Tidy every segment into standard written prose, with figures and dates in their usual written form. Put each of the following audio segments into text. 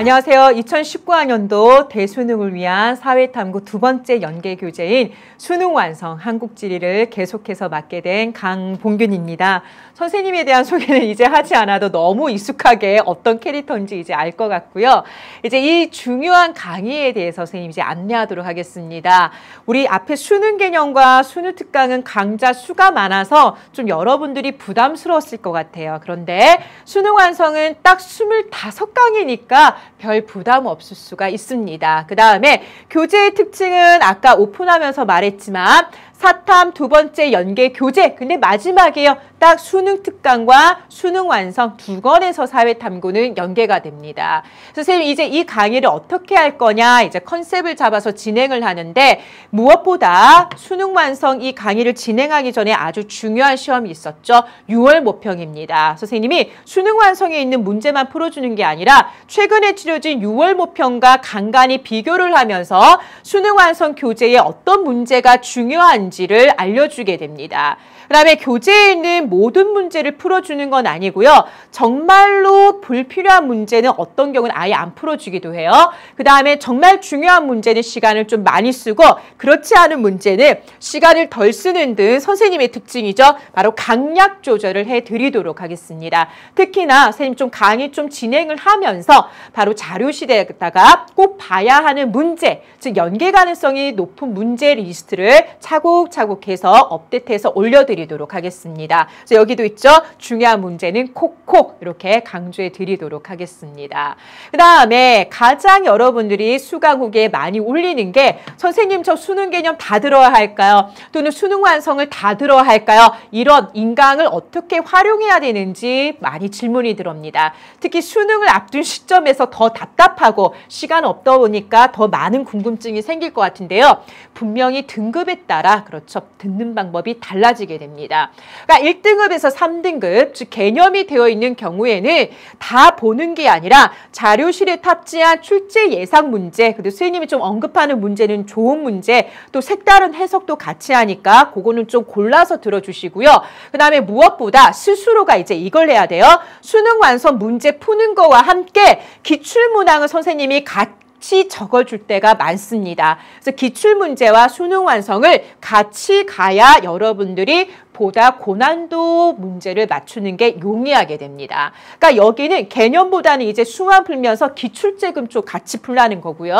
안녕하세요. 2019학년도 대수능을 위한 사회탐구 두 번째 연계 교재인 수능 완성 한국지리를 계속해서 맡게 된 강봉균입니다. 선생님에 대한 소개는 이제 하지 않아도 너무 익숙하게 어떤 캐릭터인지 이제 알 것 같고요. 이제 이 중요한 강의에 대해서 선생님 이제 안내하도록 하겠습니다. 우리 앞에 수능 개념과 수능 특강은 강좌 수가 많아서 좀 여러분들이 부담스러웠을 것 같아요. 그런데 수능 완성은 딱 25강이니까 별 부담 없을 수가 있습니다. 그 다음에 교재의 특징은 아까 오픈하면서 말했지만 사탐 두 번째 연계 교재. 근데 마지막에요. 딱 수능 특강과 수능 완성 두 권에서 사회탐구는 연계가 됩니다. 선생님 이제 이 강의를 어떻게 할 거냐 이제 컨셉을 잡아서 진행을 하는데 무엇보다 수능 완성 이 강의를 진행하기 전에 아주 중요한 시험이 있었죠. 6월 모평입니다. 선생님이 수능 완성에 있는 문제만 풀어주는 게 아니라 최근에 치러진 6월 모평과 간간히 비교를 하면서 수능 완성 교재에 어떤 문제가 중요한지를 알려주게 됩니다. 그 다음에 교재에 있는 모든 문제를 풀어주는 건 아니고요. 정말로 불필요한 문제는 어떤 경우는 아예 안 풀어주기도 해요. 그 다음에 정말 중요한 문제는 시간을 좀 많이 쓰고 그렇지 않은 문제는 시간을 덜 쓰는 등 선생님의 특징이죠. 바로 강약 조절을 해드리도록 하겠습니다. 특히나 선생님 좀 강의 좀 진행을 하면서 바로 자료실에다가 꼭 봐야 하는 문제, 즉 연계 가능성이 높은 문제 리스트를 차곡차곡 해서 업데이트해서 올려드리도록 하겠습니다. 그래서 여기도 있죠. 중요한 문제는 콕콕 이렇게 강조해 드리도록 하겠습니다. 그 다음에 가장 여러분들이 수강 후기에 많이 올리는 게 선생님 저 수능 개념 다 들어야 할까요? 또는 수능 완성을 다 들어야 할까요? 이런 인강을 어떻게 활용해야 되는지 많이 질문이 들어옵니다. 특히 수능을 앞둔 시점에서 더 답답하고 시간 없다 보니까 더 많은 궁금증이 생길 것 같은데요. 분명히 등급에 따라 그렇죠. 듣는 방법이 달라지게 됩니다. 그러니까 1등급에서 3등급, 즉 개념이 되어 있는 경우에는 다 보는 게 아니라 자료실에 탑재한 출제 예상 문제, 그리고 선생님이 좀 언급하는 문제는 좋은 문제, 또 색다른 해석도 같이 하니까 그거는 좀 골라서 들어주시고요. 그 다음에 무엇보다 스스로가 이제 이걸 해야 돼요. 수능 완성 문제 푸는 거와 함께 기출문항을 선생님이 같이 적어줄 때가 많습니다. 그래서 기출문제와 수능 완성을 같이 가야 여러분들이 보다 고난도 문제를 맞추는 게 용이하게 됩니다. 그러니까 여기는 개념보다는 이제 수만 풀면서 기출제금 쪽 같이 풀라는 거고요.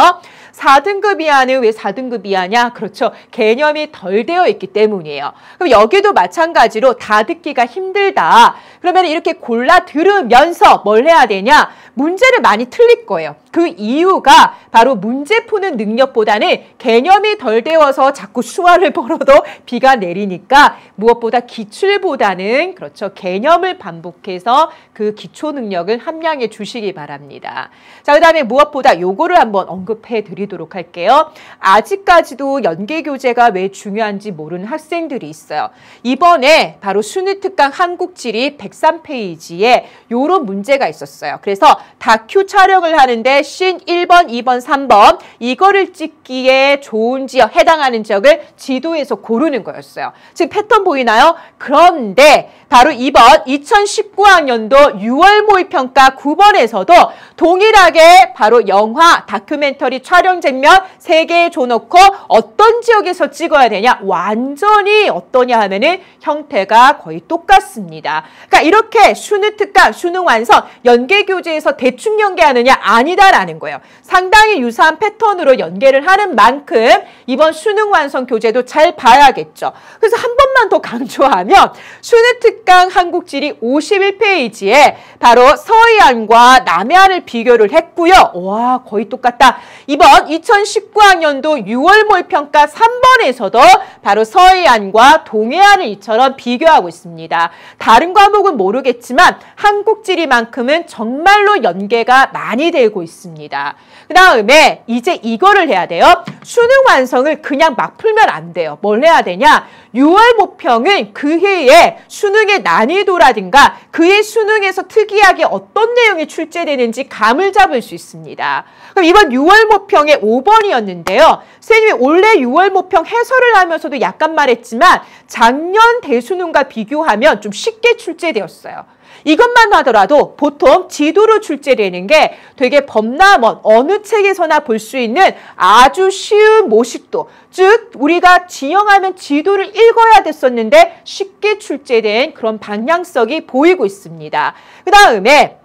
4등급 이하는 왜 4등급 이하냐? 그렇죠. 개념이 덜 되어 있기 때문이에요. 그럼 여기도 마찬가지로 다 듣기가 힘들다. 그러면 이렇게 골라 들으면서 뭘 해야 되냐? 문제를 많이 틀릴 거예요. 그 이유가 바로 문제 푸는 능력보다는 개념이 덜 되어서 자꾸 수화를 벌어도 비가 내리니까 무엇보다 기출보다는 그렇죠. 개념을 반복해서 그 기초 능력을 함량해 주시기 바랍니다. 자, 그 다음에 무엇보다 요거를 한번 언급해 드리도록 할게요. 아직까지도 연계교재가 왜 중요한지 모르는 학생들이 있어요. 이번에 바로 수능 특강 한국지리 103페이지에 요런 문제가 있었어요. 그래서 다큐 촬영을 하는데 신 1번, 2번, 3번 이거를 찍기에 좋은 지역, 해당하는 지역을 지도에서 고르는 거였어요. 지금 패턴 보이나요? 그런데 바로 이번 2019학년도 6월 모의평가 9번에서도 동일하게 바로 영화, 다큐멘터리 촬영 장면 3개 줘놓고 어떤 지역에서 찍어야 되냐? 완전히 어떠냐 하면은 형태가 거의 똑같습니다. 그러니까 이렇게 수능 특강, 수능 완성, 연계교재에서 대충 연계하느냐? 아니다라는 거예요. 상당히 유사한 패턴으로 연계를 하는 만큼 이번 수능 완성 교재도 잘 봐야겠죠. 그래서 한 번만 더 강조하면 수능 특강 한국지리 51페이지에 바로 서해안과 남해안을 비교를 했고요. 와, 거의 똑같다. 이번 2019학년도 6월 모의평가 3번에서도 바로 서해안과 동해안을 이처럼 비교하고 있습니다. 다른 과목은 모르겠지만 한국지리만큼은 정말로 연계가 많이 되고 있습니다. 그 다음에 이제 이거를 해야 돼요. 수능 완성을 그냥 막 풀면 안 돼요. 뭘 해야 되냐? 6월 모평은 그 해에 수능의 난이도라든가 그해 수능에서 특이하게 어떤 내용이 출제되는지 감을 잡을 수 있습니다. 그럼 이번 6월 모평의 5번이었는데요. 선생님이 원래 6월 모평 해설을 하면서도 약간 말했지만 작년 대수능과 비교하면 좀 쉽게 출제되었어요. 이것만 하더라도 보통 지도로 출제되는 게 되게 범람원 어느 책에서나 볼 수 있는 아주 쉬운 모식도, 즉 우리가 지형하면 지도를 읽어야 됐었는데 쉽게 출제된 그런 방향성이 보이고 있습니다. 그 다음에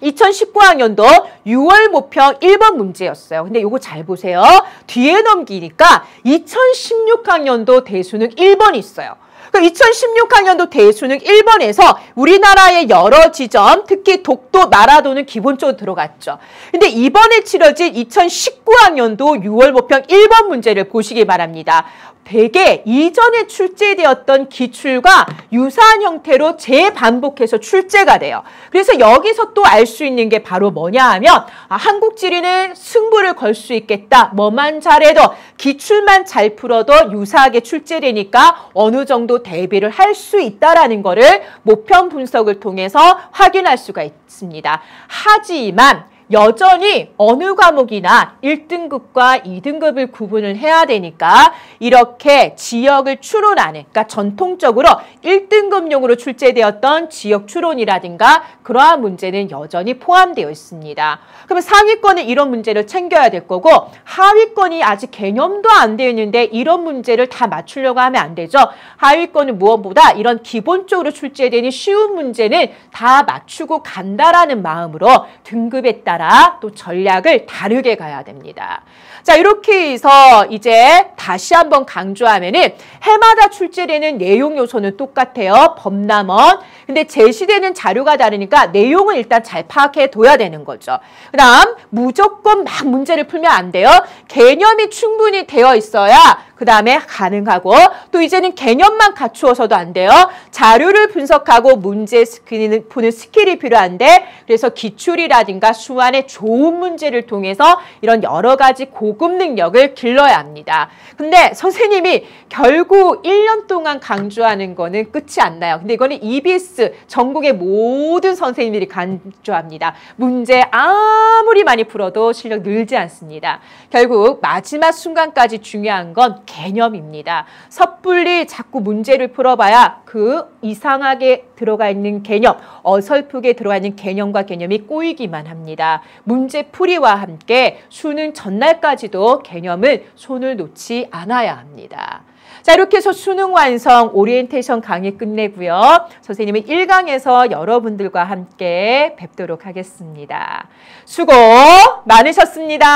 2019학년도 6월 모평 1번 문제였어요. 근데 요거 잘 보세요. 뒤에 넘기니까 2016학년도 대수능 1번이 있어요. 2016학년도 대수능 1번에서 우리나라의 여러 지점, 특히 독도, 나라도는 기본적으로 들어갔죠. 근데 이번에 치러진 2019학년도 6월 모평 1번 문제를 보시기 바랍니다. 대개 이전에 출제되었던 기출과 유사한 형태로 재반복해서 출제가 돼요. 그래서 여기서 또 알 수 있는 게 바로 뭐냐 하면 한국지리는 승부를 걸 수 있겠다. 뭐만 잘해도 기출만 잘 풀어도 유사하게 출제되니까 어느 정도 대비를 할 수 있다라는 거를 모평 분석을 통해서 확인할 수가 있습니다. 하지만 여전히 어느 과목이나 1등급과 2등급을 구분을 해야 되니까 이렇게 지역을 추론하는, 그러니까 전통적으로 1등급용으로 출제되었던 지역 추론이라든가 그러한 문제는 여전히 포함되어 있습니다. 그러면 상위권은 이런 문제를 챙겨야 될 거고 하위권이 아직 개념도 안 되어 있는데 이런 문제를 다 맞추려고 하면 안 되죠. 하위권은 무엇보다 이런 기본적으로 출제되는 쉬운 문제는 다 맞추고 간다라는 마음으로 등급에 따라 또 전략을 다르게 가야 됩니다. 자, 이렇게 해서 이제 다시 한번 강조하면은 해마다 출제되는 내용 요소는 똑같아요. 범람원. 근데 제시되는 자료가 다르니까 내용은 일단 잘 파악해 둬야 되는 거죠. 그 다음 무조건 막 문제를 풀면 안 돼요. 개념이 충분히 되어 있어야 그 다음에 가능하고 또 이제는 개념만 갖추어서도 안 돼요. 자료를 분석하고 문제 푸는 스킬이 필요한데 그래서 기출이라든가 수완의 좋은 문제를 통해서 이런 여러 가지 고급 능력을 길러야 합니다. 근데 선생님이 결국 1년 동안 강조하는 거는 끝이 안 나요. 근데 이거는 EBS 전국의 모든 선생님들이 강조합니다. 문제 아무리 많이 풀어도 실력 늘지 않습니다. 결국 마지막 순간까지 중요한 건 개념입니다. 섣불리 자꾸 문제를 풀어봐야 그 이상하게 들어가 있는 개념, 어설프게 들어가 있는 개념과 개념이 꼬이기만 합니다. 문제풀이와 함께 수능 전날까지도 개념을 손을 놓지 않아야 합니다. 자, 이렇게 해서 수능 완성 오리엔테이션 강의 끝내고요. 선생님은 1강에서 여러분들과 함께 뵙도록 하겠습니다. 수고 많으셨습니다.